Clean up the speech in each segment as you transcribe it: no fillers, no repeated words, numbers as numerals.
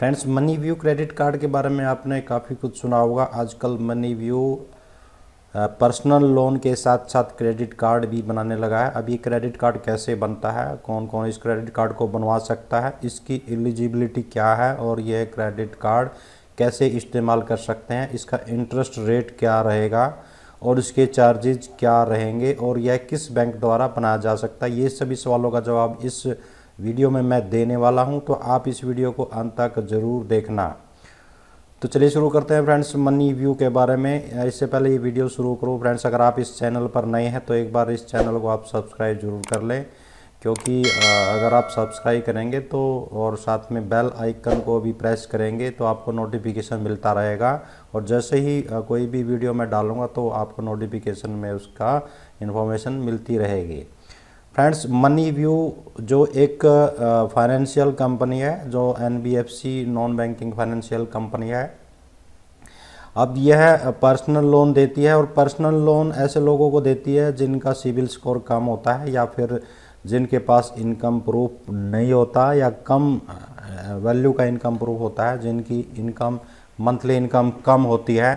Friends, money view credit card के बारे में आपने काफ़ी कुछ सुना होगा। आजकल मनी व्यू पर्सनल लोन के साथ साथ क्रेडिट कार्ड भी बनाने लगा है। अब ये क्रेडिट कार्ड कैसे बनता है, कौन कौन इस क्रेडिट कार्ड को बनवा सकता है, इसकी एलिजिबिलिटी क्या है और यह क्रेडिट कार्ड कैसे इस्तेमाल कर सकते हैं, इसका इंटरेस्ट रेट क्या रहेगा और इसके चार्जेज क्या रहेंगे और यह किस बैंक द्वारा बनाया जा सकता है, ये सभी सवालों का जवाब इस वीडियो में मैं देने वाला हूं। तो आप इस वीडियो को अंत तक ज़रूर देखना। तो चलिए शुरू करते हैं फ्रेंड्स मनी व्यू के बारे में। इससे पहले ये वीडियो शुरू करूँ फ्रेंड्स, अगर आप इस चैनल पर नए हैं तो एक बार इस चैनल को आप सब्सक्राइब जरूर कर लें, क्योंकि अगर आप सब्सक्राइब करेंगे तो और साथ में बेल आइकन को भी प्रेस करेंगे तो आपको नोटिफिकेशन मिलता रहेगा और जैसे ही कोई भी वीडियो मैं डालूंगा तो आपको नोटिफिकेशन में उसका इन्फॉर्मेशन मिलती रहेगी। फ्रेंड्स, मनी व्यू जो एक फाइनेंशियल कंपनी है, जो NBFC non banking financial company है। अब यह पर्सनल लोन देती है और पर्सनल लोन ऐसे लोगों को देती है जिनका सिविल स्कोर कम होता है या फिर जिनके पास इनकम प्रूफ नहीं होता या कम वैल्यू का इनकम प्रूफ होता है, जिनकी इनकम मंथली इनकम कम होती है।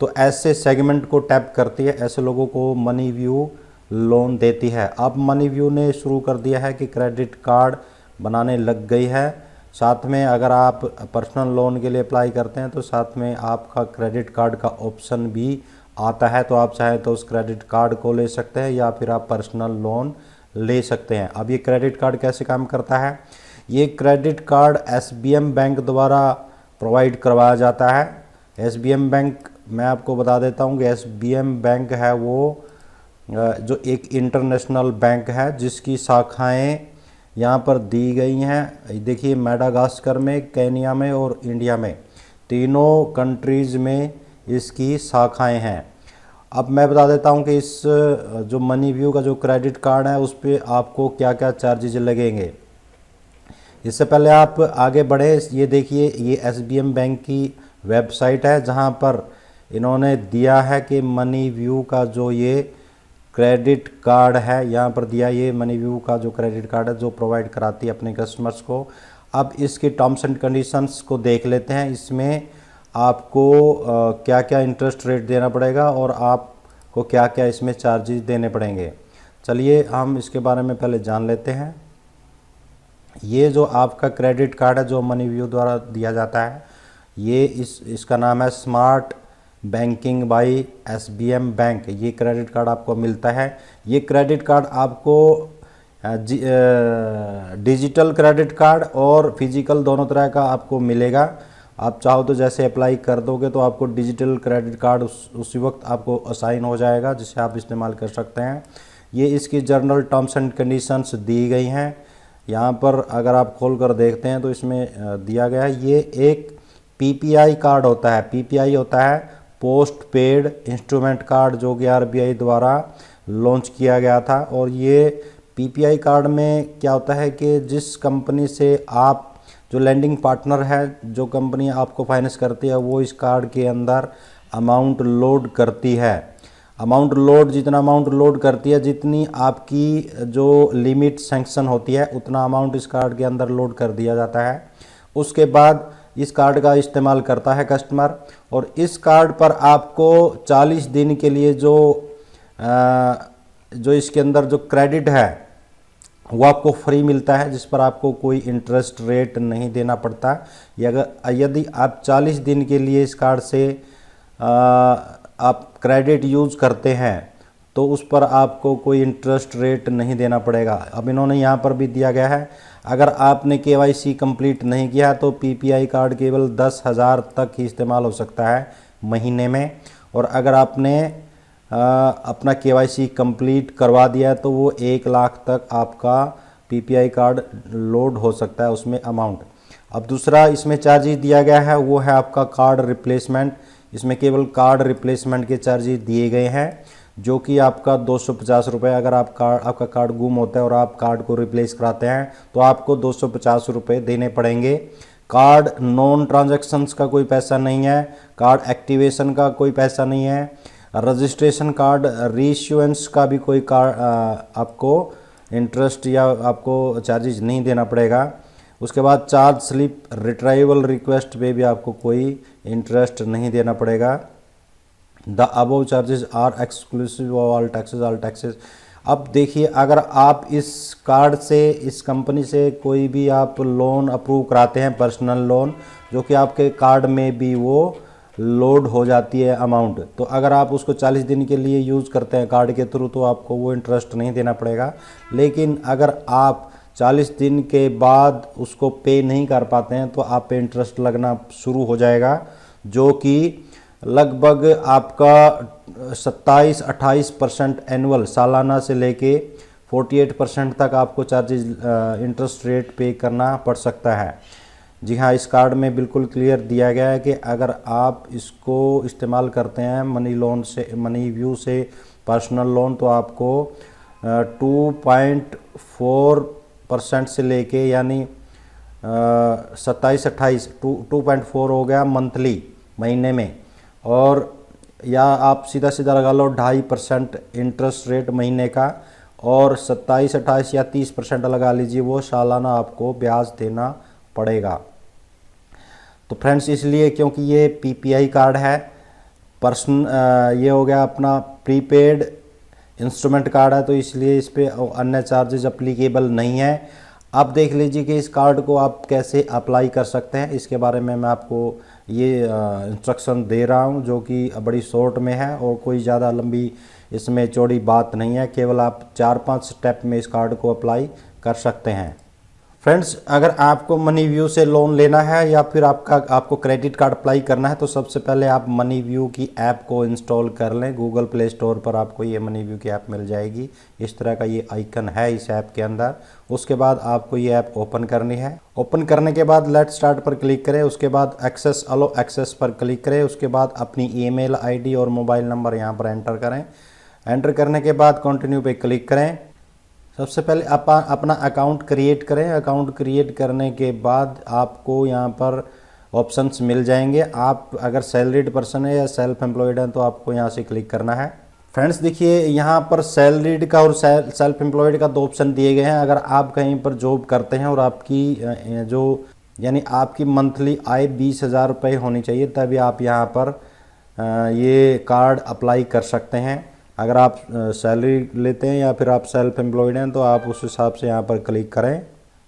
तो ऐसे सेगमेंट को टैप करती है, ऐसे लोगों को मनी व्यू लोन देती है। अब मनी व्यू ने शुरू कर दिया है कि क्रेडिट कार्ड बनाने लग गई है। साथ में अगर आप पर्सनल लोन के लिए अप्लाई करते हैं तो साथ में आपका क्रेडिट कार्ड का ऑप्शन भी आता है, तो आप चाहे तो उस क्रेडिट कार्ड को ले सकते हैं या फिर आप पर्सनल लोन ले सकते हैं। अब ये क्रेडिट कार्ड कैसे काम करता है, ये क्रेडिट कार्ड एसबीएम बैंक द्वारा प्रोवाइड करवाया जाता है। एसबीएम बैंक, मैं आपको बता देता हूँ कि एसबीएम बैंक है वो जो एक इंटरनेशनल बैंक है जिसकी शाखाएं यहाँ पर दी गई हैं। देखिए, मेडागास्कर में, केनिया में और इंडिया में, तीनों कंट्रीज़ में इसकी शाखाएं हैं। अब मैं बता देता हूँ कि इस जो मनी व्यू का जो क्रेडिट कार्ड है उस पर आपको क्या क्या चार्जेज लगेंगे। इससे पहले आप आगे बढ़े, ये देखिए, ये एसबीएम बैंक की वेबसाइट है जहाँ पर इन्होंने दिया है कि मनी व्यू का जो ये क्रेडिट कार्ड है, यहाँ पर दिया ये मनी व्यू का जो क्रेडिट कार्ड है जो प्रोवाइड कराती है अपने कस्टमर्स को। अब इसके टर्म्स एंड कंडीशंस को देख लेते हैं। इसमें आपको क्या क्या इंटरेस्ट रेट देना पड़ेगा और आपको क्या क्या इसमें चार्जेस देने पड़ेंगे। चलिए हम इसके बारे में पहले जान लेते हैं। ये जो आपका क्रेडिट कार्ड है जो मनी व्यू द्वारा दिया जाता है, ये इसका नाम है smart banking by SBM bank. ये क्रेडिट कार्ड आपको मिलता है। ये क्रेडिट कार्ड आपको डिजिटल क्रेडिट कार्ड और फिजिकल दोनों तरह का आपको मिलेगा। आप चाहो तो जैसे अप्लाई कर दोगे तो आपको डिजिटल क्रेडिट कार्ड उसी वक्त आपको असाइन हो जाएगा जिसे आप इस्तेमाल कर सकते हैं। ये इसकी जनरल टर्म्स एंड कंडीशंस दी गई हैं। यहाँ पर अगर आप खोल कर देखते हैं तो इसमें दिया गया है, ये एक पीपीआई कार्ड होता है। पीपीआई होता है पोस्ट पेड इंस्ट्रूमेंट कार्ड, जो कि आरबीआई द्वारा लॉन्च किया गया था। और ये पीपीआई कार्ड में क्या होता है कि जिस कंपनी से आप जो लैंडिंग पार्टनर है, जो कंपनी आपको फाइनेंस करती है, वो इस कार्ड के अंदर अमाउंट लोड करती है। जितना अमाउंट लोड करती है, जितनी आपकी जो लिमिट सैंक्शन होती है, उतना अमाउंट इस कार्ड के अंदर लोड कर दिया जाता है। उसके बाद इस कार्ड का इस्तेमाल करता है कस्टमर और इस कार्ड पर आपको 40 दिन के लिए जो इसके अंदर जो क्रेडिट है वो आपको फ्री मिलता है, जिस पर आपको कोई इंटरेस्ट रेट नहीं देना पड़ता। यदि आप 40 दिन के लिए इस कार्ड से आप क्रेडिट यूज़ करते हैं तो उस पर आपको कोई इंटरेस्ट रेट नहीं देना पड़ेगा। अब इन्होंने यहाँ पर भी दिया गया है, अगर आपने केवाईसी कंप्लीट नहीं किया तो पीपीआई कार्ड केवल 10,000 तक ही इस्तेमाल हो सकता है महीने में, और अगर आपने अपना केवाईसी कंप्लीट करवा दिया तो वो 1 लाख तक आपका पीपीआई कार्ड लोड हो सकता है उसमें अमाउंट। अब दूसरा इसमें चार्जेस दिया गया है वो है आपका कार्ड रिप्लेसमेंट। इसमें केवल कार्ड रिप्लेसमेंट के चार्जेस दिए गए हैं, जो कि आपका 250 रुपये। अगर आपका कार्ड गुम होता है और आप कार्ड को रिप्लेस कराते हैं तो आपको 250 रुपये देने पड़ेंगे। कार्ड नॉन ट्रांजैक्शंस का कोई पैसा नहीं है, कार्ड एक्टिवेशन का कोई पैसा नहीं है, रजिस्ट्रेशन कार्ड रीइश्यूएंस का भी कोई कार्ड आपको इंटरेस्ट या आपको चार्जेस नहीं देना पड़ेगा। उसके बाद चार्ज स्लिप रिट्राइवल रिक्वेस्ट पे भी आपको कोई इंटरेस्ट नहीं देना पड़ेगा। The above charges are exclusive of all taxes. अब देखिए, अगर आप इस कार्ड से, इस कंपनी से कोई भी आप लोन अप्रूव कराते हैं, पर्सनल लोन, जो कि आपके कार्ड में भी वो लोड हो जाती है अमाउंट, तो अगर आप उसको 40 दिन के लिए यूज़ करते हैं कार्ड के थ्रू, तो आपको वो इंटरेस्ट नहीं देना पड़ेगा। लेकिन अगर आप 40 दिन के बाद उसको पे नहीं कर पाते हैं तो आप पे इंटरेस्ट लगना शुरू हो जाएगा, जो कि लगभग आपका 27-28% एनुअल सालाना से लेके 48% तक आपको चार्जेस इंटरेस्ट रेट पे करना पड़ सकता है। जी हाँ, इस कार्ड में बिल्कुल क्लियर दिया गया है कि अगर आप इसको इस्तेमाल करते हैं मनी लोन से, मनी व्यू से पर्सनल लोन, तो आपको 2.4% से लेके, यानी 27-28 2.4 हो गया मंथली, महीने में, और या आप सीधा सीधा लगा लो 2.5% इंटरेस्ट रेट महीने का, और 27-28 या 30% लगा लीजिए, वो सालाना आपको ब्याज देना पड़ेगा। तो फ्रेंड्स, इसलिए क्योंकि ये पीपीआई कार्ड है, ये हो गया अपना प्रीपेड इंस्ट्रूमेंट कार्ड है, तो इसलिए इस पे अन्य चार्जेस अप्लीकेबल नहीं है। अब देख लीजिए कि इस कार्ड को आप कैसे अप्लाई कर सकते हैं, इसके बारे में मैं आपको ये इंस्ट्रक्शन दे रहा हूं, जो कि बड़ी शॉर्ट में है और कोई ज़्यादा लंबी इसमें चौड़ी बात नहीं है। केवल आप 4-5 स्टेप में इस कार्ड को अप्लाई कर सकते हैं। फ्रेंड्स, अगर आपको मनी व्यू से लोन लेना है या फिर आपको क्रेडिट कार्ड अप्लाई करना है, तो सबसे पहले आप मनी व्यू की ऐप को इंस्टॉल कर लें। गूगल प्ले स्टोर पर आपको ये मनी व्यू की ऐप मिल जाएगी। इस तरह का ये आइकन है इस ऐप के अंदर। उसके बाद आपको ये ऐप ओपन करनी है। ओपन करने के बाद लेट स्टार्ट पर क्लिक करें। उसके बाद एक्सेस अलो एक्सेस पर क्लिक करें। उसके बाद अपनी ईमेल आईडी और मोबाइल नंबर यहाँ पर एंटर करें। एंटर करने के बाद कंटिन्यू पे क्लिक करें। सबसे पहले अपना अकाउंट क्रिएट करें। अकाउंट क्रिएट करने के बाद आपको यहाँ पर ऑप्शंस मिल जाएंगे। आप अगर सैलरीड पर्सन है या सेल्फ एम्प्लॉयड है, तो आपको यहाँ से क्लिक करना है। फ्रेंड्स, देखिए यहाँ पर सैलरीड का और सेल्फ एम्प्लॉयड का 2 ऑप्शन दिए गए हैं। अगर आप कहीं पर जॉब करते हैं और आपकी यानी आपकी मंथली आय 20,000 रुपये होनी चाहिए, तभी आप यहाँ पर ये कार्ड अप्लाई कर सकते हैं। अगर आप सैलरी लेते हैं या फिर आप सेल्फ एम्प्लॉयड हैं, तो आप उस हिसाब से यहाँ पर क्लिक करें।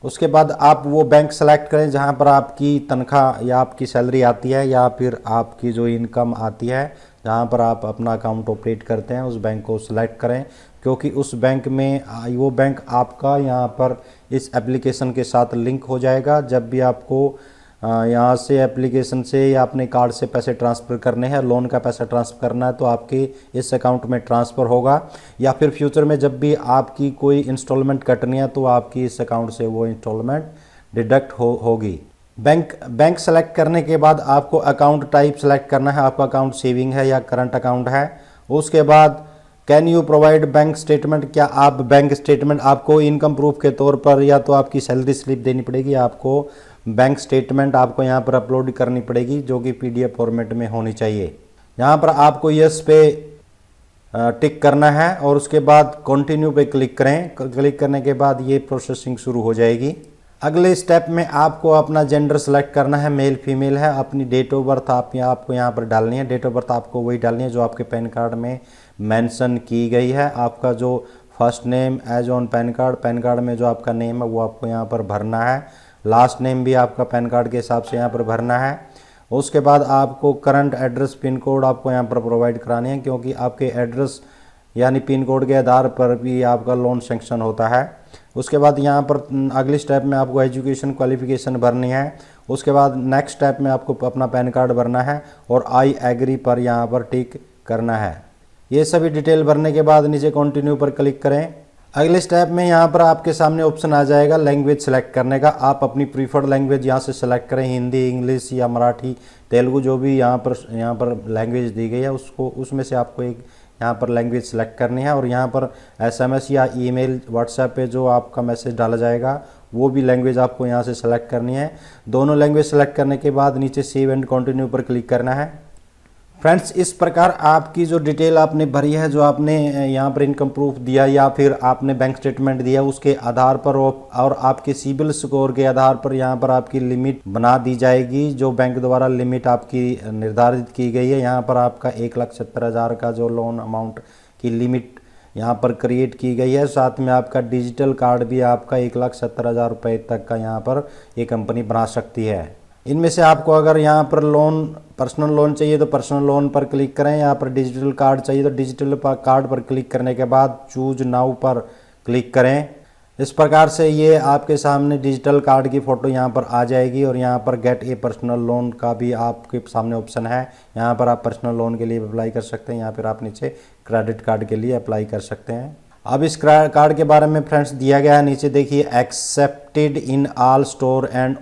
उसके बाद आप वो बैंक सेलेक्ट करें जहाँ पर आपकी तनख्वाह या आपकी सैलरी आती है, या फिर आपकी जो इनकम आती है, जहाँ पर आप अपना अकाउंट ऑपरेट करते हैं, उस बैंक को सिलेक्ट करें, क्योंकि उस बैंक में वो बैंक आपका यहाँ पर इस एप्लीकेशन के साथ लिंक हो जाएगा। जब भी आपको यहाँ से एप्लीकेशन से या अपने कार्ड से पैसे ट्रांसफ़र करने हैं, लोन का पैसा ट्रांसफ़र करना है, तो आपके इस अकाउंट में ट्रांसफ़र होगा। या फिर फ्यूचर में जब भी आपकी कोई इंस्टॉलमेंट कटनी है, तो आपकी इस अकाउंट से वो इंस्टॉलमेंट डिडक्ट होगी। बैंक सेलेक्ट करने के बाद आपको अकाउंट टाइप सेलेक्ट करना है। आपका अकाउंट सेविंग है या करंट अकाउंट है। उसके बाद can you provide bank statement, क्या आप बैंक स्टेटमेंट, आपको इनकम प्रूफ के तौर पर या तो आपकी सैलरी स्लिप देनी पड़ेगी, आपको बैंक स्टेटमेंट आपको यहाँ पर अपलोड करनी पड़ेगी, जो कि PDF फॉर्मेट में होनी चाहिए। यहाँ पर आपको यस पे टिक करना है और उसके बाद कंटिन्यू पे क्लिक करें। क्लिक करने के बाद ये प्रोसेसिंग शुरू हो जाएगी। अगले स्टेप में आपको अपना जेंडर सेलेक्ट करना है, मेल फीमेल है। अपनी डेट ऑफ बर्थ आपको यहाँ पर डालनी है। डेट ऑफ बर्थ आपको वही डालनी है जो आपके पैन कार्ड में मेंशन की गई है। आपका जो first name as on PAN card में जो आपका नेम है वो आपको यहाँ पर भरना है। लास्ट नेम भी आपका पैन कार्ड के हिसाब से यहाँ पर भरना है। उसके बाद आपको करंट एड्रेस पिन कोड आपको यहाँ पर प्रोवाइड करानी है, क्योंकि आपके एड्रेस यानी पिन कोड के आधार पर भी आपका लोन सेंक्शन होता है। उसके बाद यहाँ पर अगले स्टेप में आपको एजुकेशन क्वालिफिकेशन भरनी है। उसके बाद नेक्स्ट स्टेप में आपको अपना पैन कार्ड भरना है और आई एग्री पर यहाँ पर टिक करना है। ये सभी डिटेल भरने के बाद नीचे कंटिन्यू पर क्लिक करें। अगले स्टेप में यहाँ पर आपके सामने ऑप्शन आ जाएगा लैंग्वेज सेलेक्ट करने का। आप अपनी प्रीफर्ड लैंग्वेज यहाँ से सेलेक्ट करें, हिंदी, इंग्लिश या मराठी, तेलुगु, जो भी यहाँ पर लैंग्वेज दी गई है उसको, उसमें से आपको एक यहाँ पर लैंग्वेज सेलेक्ट करनी है। और यहाँ पर SMS या ईमेल व्हाट्सएप पे जो आपका मैसेज डाला जाएगा वो भी लैंग्वेज आपको यहाँ से सेलेक्ट करनी है। दोनों लैंग्वेज सेलेक्ट करने के बाद नीचे सेव एंड कंटिन्यू पर क्लिक करना है। फ्रेंड्स, इस प्रकार आपकी जो डिटेल आपने भरी है, जो आपने यहाँ पर इनकम प्रूफ दिया या फिर आपने बैंक स्टेटमेंट दिया, उसके आधार पर और आपके सिबिल स्कोर के आधार पर यहाँ पर आपकी लिमिट बना दी जाएगी। जो बैंक द्वारा लिमिट आपकी निर्धारित की गई है, यहाँ पर आपका 1,70,000 का जो लोन अमाउंट की लिमिट यहाँ पर क्रिएट की गई है। साथ में आपका डिजिटल कार्ड भी आपका 1,70,000 रुपये तक का यहाँ पर ये कंपनी बना सकती है। इनमें से आपको अगर यहाँ पर लोन पर्सनल लोन चाहिए तो पर्सनल लोन पर क्लिक करें, यहाँ पर डिजिटल कार्ड चाहिए तो डिजिटल कार्ड पर क्लिक करने के बाद चूज नाउ पर क्लिक करें। इस प्रकार से ये आपके सामने डिजिटल कार्ड की फ़ोटो यहाँ पर आ जाएगी और यहाँ पर गेट ए पर्सनल लोन का भी आपके सामने ऑप्शन है। यहाँ पर आप पर्सनल लोन के लिए अप्लाई कर सकते हैं, यहाँ पर आप नीचे क्रेडिट कार्ड के लिए अप्लाई कर सकते हैं। अब इस कार्ड के बारे में फ्रेंड्स दिया गया है, नीचे देखिए accepted in all store and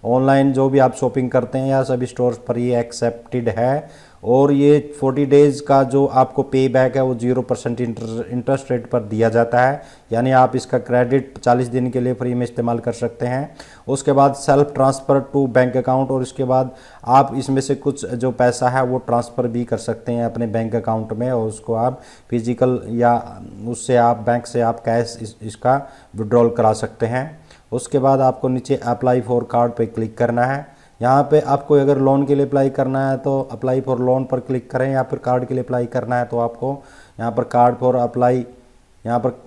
online जो भी आप शॉपिंग करते हैं या सभी स्टोर्स पर ये एक्सेप्टेड है। और ये 40 डेज़ का जो आपको पे बैक है वो 0% इंटरेस्ट रेट पर दिया जाता है, यानी आप इसका क्रेडिट 40 दिन के लिए फ्री में इस्तेमाल कर सकते हैं। उसके बाद self transfer to bank account, और इसके बाद आप इसमें से कुछ जो पैसा है वो ट्रांसफ़र भी कर सकते हैं अपने बैंक अकाउंट में, और उसको आप फिजिकल या उससे आप बैंक से आप कैश इसका विड्रॉल करा सकते हैं। उसके बाद आपको नीचे अप्लाई फॉर कार्ड पे क्लिक करना है। यहाँ पे आपको अगर लोन के लिए अप्लाई करना है तो अप्लाई फॉर लोन पर क्लिक करें, या फिर कार्ड के लिए अप्लाई करना है तो आपको यहाँ पर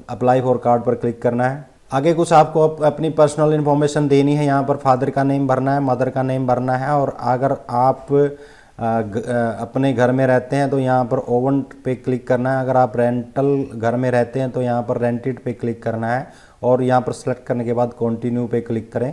अप्लाई फॉर कार्ड पर क्लिक करना है। आगे कुछ आपको अपनी पर्सनल इन्फॉर्मेशन देनी है, यहाँ पर फादर का नेम भरना है, मदर का नेम भरना है, और अगर आप अपने घर में रहते हैं तो यहाँ पर ओवन पे क्लिक करना है। अगर आप रेंटल घर में रहते हैं तो यहाँ पर रेंटेड पे क्लिक करना है, और यहाँ पर सेलेक्ट करने के बाद कंटिन्यू पे क्लिक करें।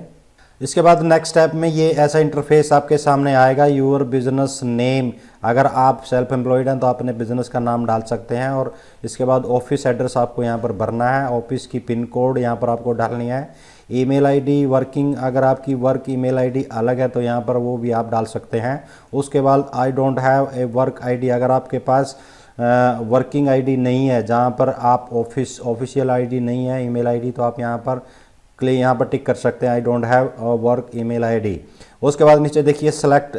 इसके बाद नेक्स्ट स्टेप में ये ऐसा इंटरफेस आपके सामने आएगा। यूर बिजनेस नेम, अगर आप सेल्फ एम्प्लॉयड हैं तो अपने बिजनेस का नाम डाल सकते हैं। और इसके बाद ऑफिस एड्रेस आपको यहाँ पर भरना है, ऑफिस की पिन कोड यहाँ पर आपको डालनी है। ईमेल आईडी वर्किंग, अगर आपकी वर्क ईमेल आईडी अलग है तो यहाँ पर वो भी आप डाल सकते हैं। उसके बाद I don't have a work ID, अगर आपके पास वर्किंग आईडी नहीं है, जहाँ पर आप ऑफिशियल आईडी नहीं है ईमेल आईडी, तो आप यहाँ पर टिक कर सकते हैं I don't have work email ID. उसके बाद नीचे देखिए सेलेक्ट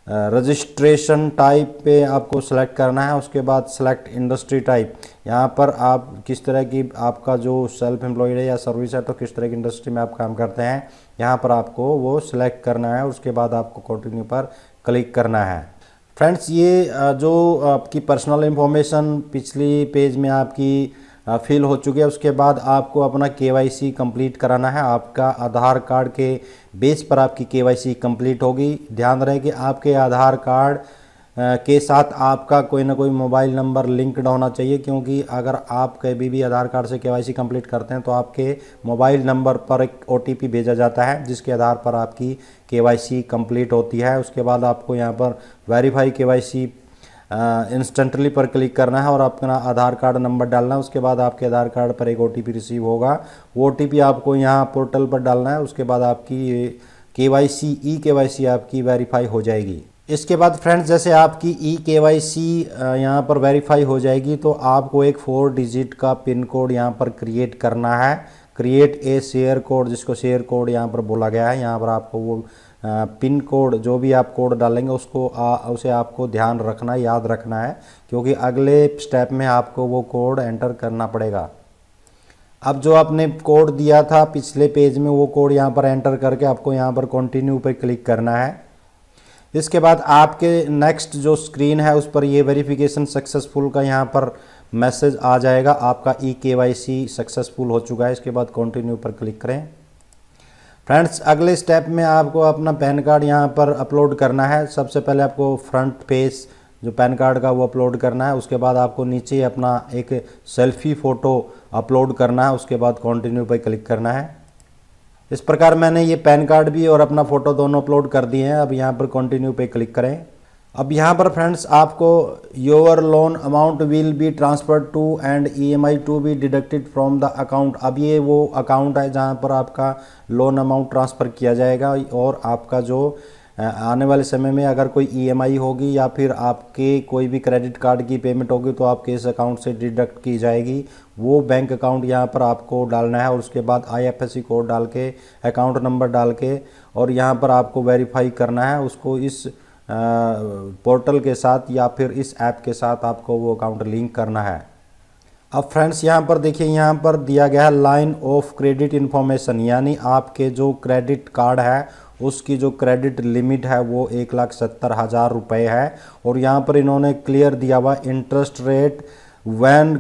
रजिस्ट्रेशन टाइप पे आपको सेलेक्ट करना है। उसके बाद सेलेक्ट इंडस्ट्री टाइप, यहाँ पर आप किस तरह की आपका जो सेल्फ एम्प्लॉयड है या सर्विस है तो किस तरह की इंडस्ट्री में आप काम करते हैं, यहाँ पर आपको वो सिलेक्ट करना है। उसके बाद आपको कंटिन्यू पर क्लिक करना है। फ्रेंड्स, ये जो आपकी पर्सनल इन्फॉर्मेशन पिछली पेज में आपकी फिल हो चुकी है। उसके बाद आपको अपना KYC कंप्लीट कराना है। आपका आधार कार्ड के बेस पर आपकी KYC कंप्लीट होगी। ध्यान रहे कि आपके आधार कार्ड के साथ आपका कोई ना कोई मोबाइल नंबर लिंक्ड होना चाहिए, क्योंकि अगर आप कभी भी आधार कार्ड से KYC कंप्लीट करते हैं तो आपके मोबाइल नंबर पर एक OTP भेजा जाता है, जिसके आधार पर आपकी KYC कंप्लीट होती है। उसके बाद आपको यहाँ पर वेरीफाई KYC इंस्टेंटली पर क्लिक करना है और अपना आधार कार्ड नंबर डालना है। उसके बाद आपके आधार कार्ड पर एक OTP रिसीव होगा, वो OTP आपको यहाँ पोर्टल पर डालना है। उसके बाद आपकी KYC आपकी वेरीफाई हो जाएगी। इसके बाद फ्रेंड्स, जैसे आपकी KYC यहाँ पर वेरीफाई हो जाएगी तो आपको एक 4 डिजिट का पिन कोड यहाँ पर क्रिएट करना है। क्रिएट ए शेयर कोड, जिसको शेयर कोड यहाँ पर बोला गया है। यहाँ पर आपको वो पिन कोड, जो भी आप कोड डालेंगे उसे आपको ध्यान रखना, याद रखना है, क्योंकि अगले स्टेप में आपको वो कोड एंटर करना पड़ेगा। अब जो आपने कोड दिया था पिछले पेज में, वो कोड यहाँ पर एंटर करके आपको यहाँ पर कंटिन्यू पे क्लिक करना है। इसके बाद आपके नेक्स्ट जो स्क्रीन है उस पर ये वेरिफिकेशन सक्सेसफुल का यहाँ पर मैसेज आ जाएगा, आपका KYC सक्सेसफुल हो चुका है। इसके बाद कंटिन्यू पर क्लिक करें। फ्रेंड्स, अगले स्टेप में आपको अपना पैन कार्ड यहाँ पर अपलोड करना है। सबसे पहले आपको फ्रंट पेज जो पैन कार्ड का वो अपलोड करना है। उसके बाद आपको नीचे अपना एक सेल्फी फ़ोटो अपलोड करना है। उसके बाद कंटिन्यू पर क्लिक करना है। इस प्रकार मैंने ये पैन कार्ड भी और अपना फ़ोटो दोनों अपलोड कर दिए हैं। अब यहाँ पर कंटिन्यू पे क्लिक करें। अब यहाँ पर फ्रेंड्स आपको your loan amount will be transferred to and EMI to be deducted from the account. अब ये वो अकाउंट है जहाँ पर आपका लोन अमाउंट ट्रांसफ़र किया जाएगा, और आपका जो आने वाले समय में अगर कोई EMI होगी या फिर आपके कोई भी क्रेडिट कार्ड की पेमेंट होगी तो आपके इस अकाउंट से डिडक्ट की जाएगी। वो बैंक अकाउंट यहाँ पर आपको डालना है, और उसके बाद IFSC कोड डाल के, अकाउंट नंबर डाल के, और यहाँ पर आपको वेरीफाई करना है उसको। इस पोर्टल के साथ या फिर इस ऐप के साथ आपको वो अकाउंट लिंक करना है। अब फ्रेंड्स यहाँ पर देखिए, यहाँ पर दिया गया है लाइन ऑफ क्रेडिट इन्फॉर्मेशन, यानी आपके जो क्रेडिट कार्ड है उसकी जो क्रेडिट लिमिट है वो 1,70,000 रुपये है। और यहाँ पर इन्होंने क्लियर दिया हुआ interest rate when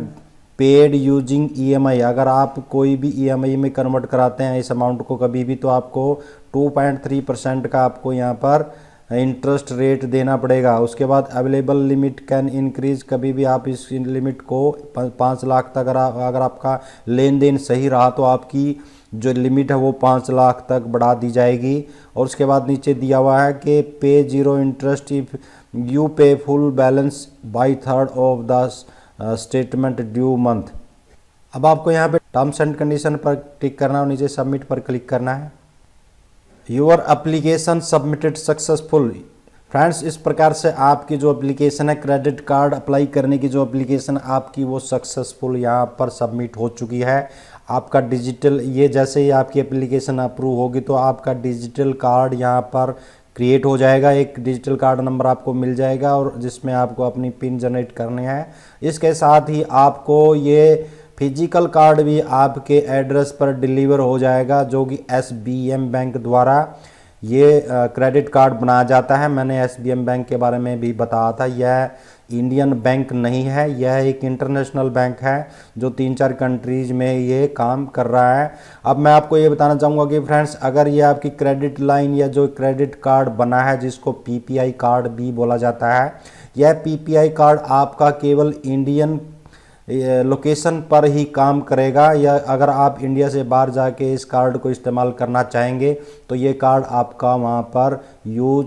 paid using EMI, अगर आप कोई भी ईएमआई में कन्वर्ट कराते हैं इस अमाउंट को कभी भी, तो आपको 2.3% का आपको यहाँ पर इंटरेस्ट रेट देना पड़ेगा। उसके बाद अवेलेबल लिमिट कैन इंक्रीज, कभी भी आप इस लिमिट को 5 लाख तक अगर आपका लेन देन सही रहा तो आपकी जो लिमिट है वो 5 लाख तक बढ़ा दी जाएगी। और उसके बाद नीचे दिया हुआ है कि पे जीरो इंटरेस्ट इफ यू पे full balance by third of the statement due month. अब आपको यहाँ पे टर्म्स एंड कंडीशन पर क्लिक करना है और नीचे सबमिट पर क्लिक करना है। Your application submitted successful. Friends, इस प्रकार से आपकी जो एप्लीकेशन है, क्रेडिट कार्ड अप्लाई करने की जो एप्लीकेशन आपकी वो सक्सेसफुल यहाँ पर सबमिट हो चुकी है। आपका डिजिटल, ये जैसे ही आपकी एप्लीकेशन अप्रूव होगी तो आपका डिजिटल कार्ड यहाँ पर क्रिएट हो जाएगा। एक डिजिटल कार्ड नंबर आपको मिल जाएगा और जिसमें आपको अपनी पिन जनरेट करनी है। इसके साथ ही आपको ये फिजिकल कार्ड भी आपके एड्रेस पर डिलीवर हो जाएगा, जो कि SBM बैंक द्वारा ये क्रेडिट कार्ड बनाया जाता है। मैंने SBM बैंक के बारे में भी बताया था। यह इंडियन बैंक नहीं है, यह एक इंटरनेशनल बैंक है जो 3-4 कंट्रीज में ये काम कर रहा है। अब मैं आपको ये बताना चाहूँगा कि फ्रेंड्स, अगर ये आपकी क्रेडिट लाइन या जो क्रेडिट कार्ड बना है जिसको PPI कार्ड भी बोला जाता है, यह PPI कार्ड आपका केवल इंडियन लोकेशन पर ही काम करेगा, या अगर आप इंडिया से बाहर जाके इस कार्ड को इस्तेमाल करना चाहेंगे तो ये कार्ड आपका वहाँ पर यूज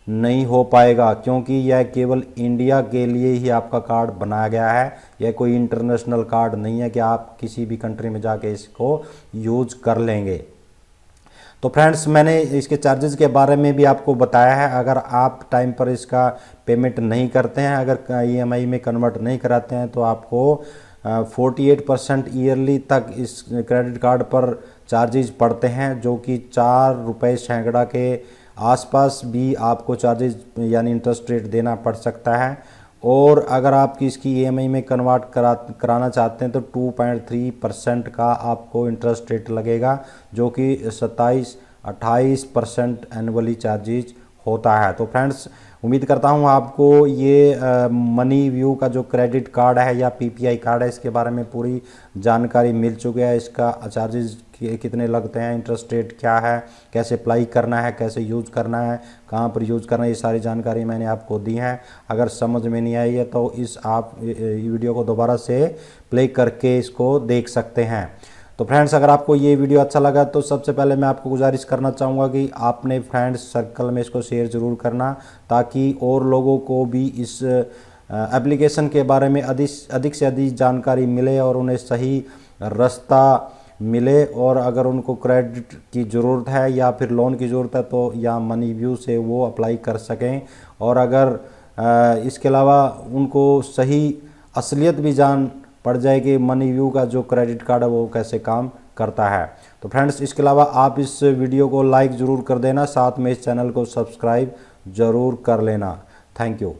नहीं हो पाएगा, क्योंकि यह केवल इंडिया के लिए ही आपका कार्ड बनाया गया है। यह कोई इंटरनेशनल कार्ड नहीं है कि आप किसी भी कंट्री में जाके इसको यूज कर लेंगे। तो फ्रेंड्स, मैंने इसके चार्जेस के बारे में भी आपको बताया है। अगर आप टाइम पर इसका पेमेंट नहीं करते हैं, अगर EMI में कन्वर्ट नहीं कराते हैं, तो आपको 48% ईयरली तक इस क्रेडिट कार्ड पर चार्जेस पड़ते हैं, जो कि 4 रुपये सैकड़ा के आसपास भी आपको चार्जेस यानी इंटरेस्ट रेट देना पड़ सकता है। और अगर आप इसकी EMI में कन्वर्ट कराना चाहते हैं तो 2.3% का आपको इंटरेस्ट रेट लगेगा, जो कि 27-28% एनुअली चार्जेज होता है। तो फ्रेंड्स, उम्मीद करता हूं आपको ये मनी व्यू का जो क्रेडिट कार्ड है या PPI कार्ड है, इसके बारे में पूरी जानकारी मिल चुकी है। इसका चार्जेस कितने लगते हैं, इंटरेस्ट रेट क्या है, कैसे अप्लाई करना है, कैसे यूज़ करना है, कहाँ पर यूज़ करना है, ये सारी जानकारी मैंने आपको दी है। अगर समझ में नहीं आई है तो आप वीडियो को दोबारा से प्ले करके इसको देख सकते हैं। तो फ्रेंड्स, अगर आपको ये वीडियो अच्छा लगा तो सबसे पहले मैं आपको गुजारिश करना चाहूँगा कि आपने फ्रेंड्स सर्कल में इसको शेयर ज़रूर करना, ताकि और लोगों को भी इस एप्लीकेशन के बारे में अधिक से अधिक जानकारी मिले और उन्हें सही रास्ता मिले। और अगर उनको क्रेडिट की ज़रूरत है या फिर लोन की ज़रूरत है तो या मनी व्यू से वो अप्लाई कर सकें। और अगर इसके अलावा उनको सही असलियत भी जान पड़ जाए कि मनी व्यू का जो क्रेडिट कार्ड है वो कैसे काम करता है। तो फ्रेंड्स, इसके अलावा आप इस वीडियो को लाइक ज़रूर कर देना, साथ में इस चैनल को सब्सक्राइब ज़रूर कर लेना। Thank you.